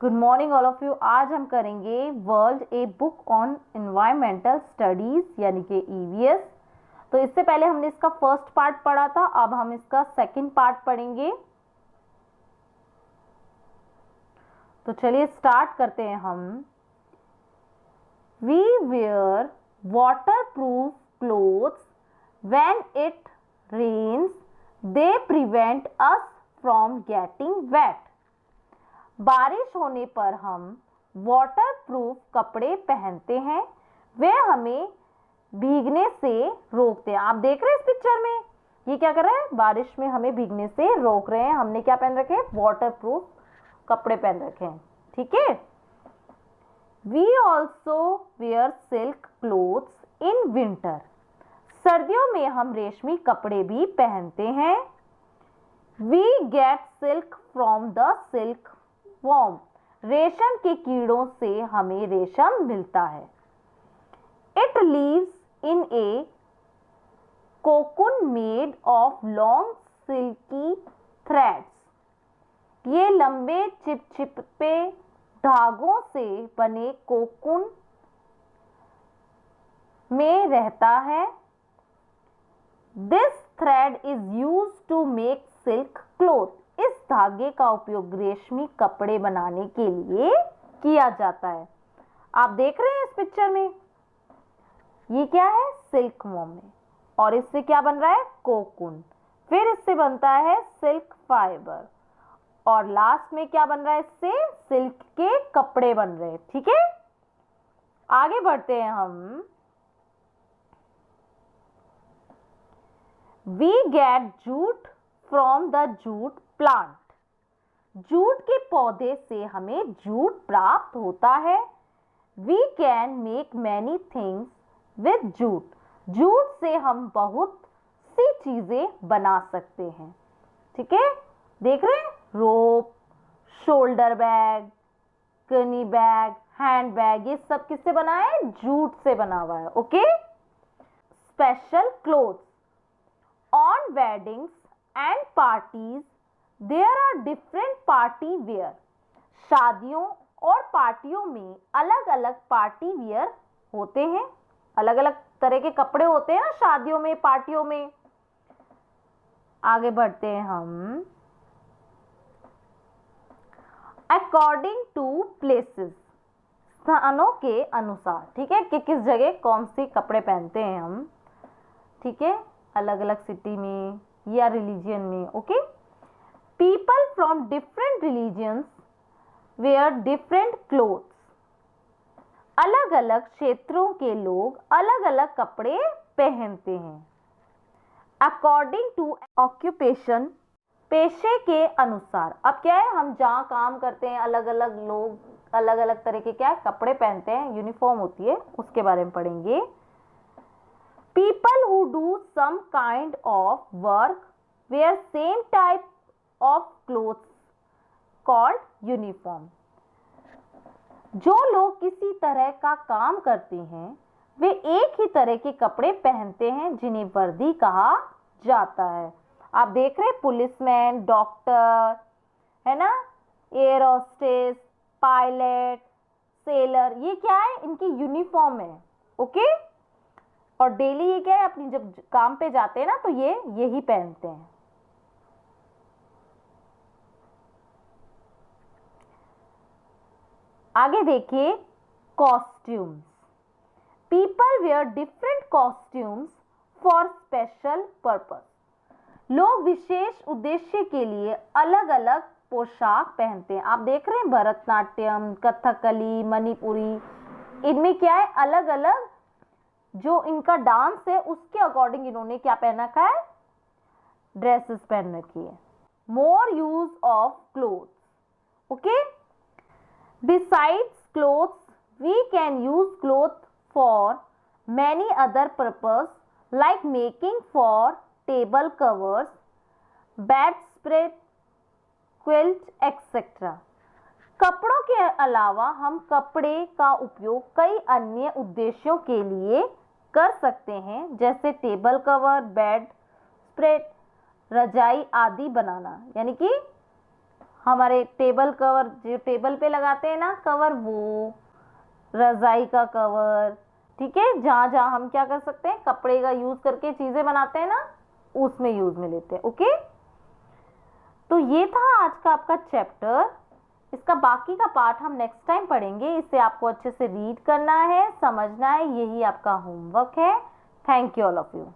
Good morning all of you. आज हम करेंगे world a book on environmental studies यानी कि ईवीएस। तो इससे पहले हमने इसका फर्स्ट पार्ट पढ़ा था, अब हम इसका सेकंड पार्ट पढ़ेंगे। तो चलिए स्टार्ट करते हैं हम। We wear waterproof clothes when it rains, they prevent us from getting wet. बारिश होने पर हम वाटर प्रूफ कपड़े पहनते हैं, वे हमें भीगने से रोकते हैं। आप देख रहे हैं इस पिक्चर में ये क्या कर रहे हैं, बारिश में हमें भीगने से रोक रहे हैं। हमने क्या पहन रखे हैं, वाटर प्रूफ कपड़े पहन रखे हैं, ठीक है। We also wear silk clothes in winter, सर्दियों में हम रेशमी कपड़े भी पहनते हैं। We get silk from the silkworm, रेशम के कीड़ों से हमें रेशम मिलता है। It leaves in a cocoon made of long silky threads, ये लंबे चिपचिपे धागों से बने कोकून में रहता है। This thread is used to make silk cloth, इस धागे का उपयोग रेशमी कपड़े बनाने के लिए किया जाता है। आप देख रहे हैं इस पिक्चर में ये क्या है, सिल्क वॉर्म में, और इससे क्या बन रहा है, कोकून। फिर इससे बनता है सिल्क फाइबर, और लास्ट में क्या बन रहा है, इससे सिल्क के कपड़े बन रहे हैं, ठीक है। आगे बढ़ते हैं हम। We get jute from the jute plant, jute के पौधे से हमें जूट प्राप्त होता है। We can make many things with jute, jute से हम बहुत सी चीजें बना सकते हैं, ठीक है। देख रहे हैं, रोप, शोल्डर बैग, कनी बैग, हैंड बैग, ये सब किससे बना है, जूट से बना हुआ है, okay. Special clothes on weddings and parties, there are different party wear, शादियों और पार्टियों में अलग अलग पार्टी वियर होते हैं, अलग अलग तरह के कपड़े होते हैं ना शादियों में, पार्टियों में। आगे बढ़ते हैं हम। अकॉर्डिंग टू प्लेसेस, स्थानों के अनुसार, ठीक है, कि किस जगह कौन सी कपड़े पहनते हैं हम, ठीक है, अलग अलग सिटी में या रिलीजियन में, okay. People from different religions wear different clothes, अलग अलग क्षेत्रों के लोग अलग अलग कपड़े पहनते हैं। अकॉर्डिंग टू ऑक्यूपेशन, पेशे के अनुसार। अब क्या है, हम जहाँ काम करते हैं अलग अलग लोग अलग अलग तरह के क्या कपड़े पहनते हैं, यूनिफॉर्म होती है, उसके बारे में पढ़ेंगे। People who do some kind of work wear same type of clothes called uniform, जो लोग किसी तरह का काम करते हैं वे एक ही तरह के कपड़े पहनते हैं, जिन्हें वर्दी कहा जाता है। आप देख रहे हैं, पुलिसमैन, डॉक्टर, है ना, एयर होस्टेस, पायलट, सेलर, ये क्या है, इनकी यूनिफॉर्म है, ओके। और डेली ये क्या है, अपनी जब काम पे जाते हैं ना तो ये यही पहनते हैं। आगे देखिए, costumes. People wear different costumes for special purpose, लोग विशेष उद्देश्य के लिए अलग अलग पोशाक पहनते हैं। आप देख रहे हैं, भरतनाट्यम, कथकली, मणिपुरी, इनमें क्या है, अलग अलग जो इनका डांस है उसके अकॉर्डिंग इन्होंने क्या पहन रखा है, ड्रेसेस पहन रखी है। More use of clothes, okay. Besides clothes, we can use cloth for many other purposes like making for table covers, bedspread, quilt, etc. कपड़ों के अलावा हम कपड़े का उपयोग कई अन्य उद्देश्यों के लिए कर सकते हैं, जैसे टेबल कवर, बेड स्प्रेड, रजाई आदि बनाना, यानी कि हमारे टेबल कवर, जो टेबल पे लगाते हैं ना कवर, वो रजाई का कवर, ठीक है, जहां जहां हम क्या कर सकते हैं, कपड़े का यूज करके चीजें बनाते हैं ना, उसमें यूज में लेते हैं। ओके, तो ये था आज का आपका चैप्टर। इसका बाकी का पार्ट हम नेक्स्ट टाइम पढ़ेंगे। इसे आपको अच्छे से रीड करना है, समझना है, यही आपका होमवर्क है। Thank you all of you.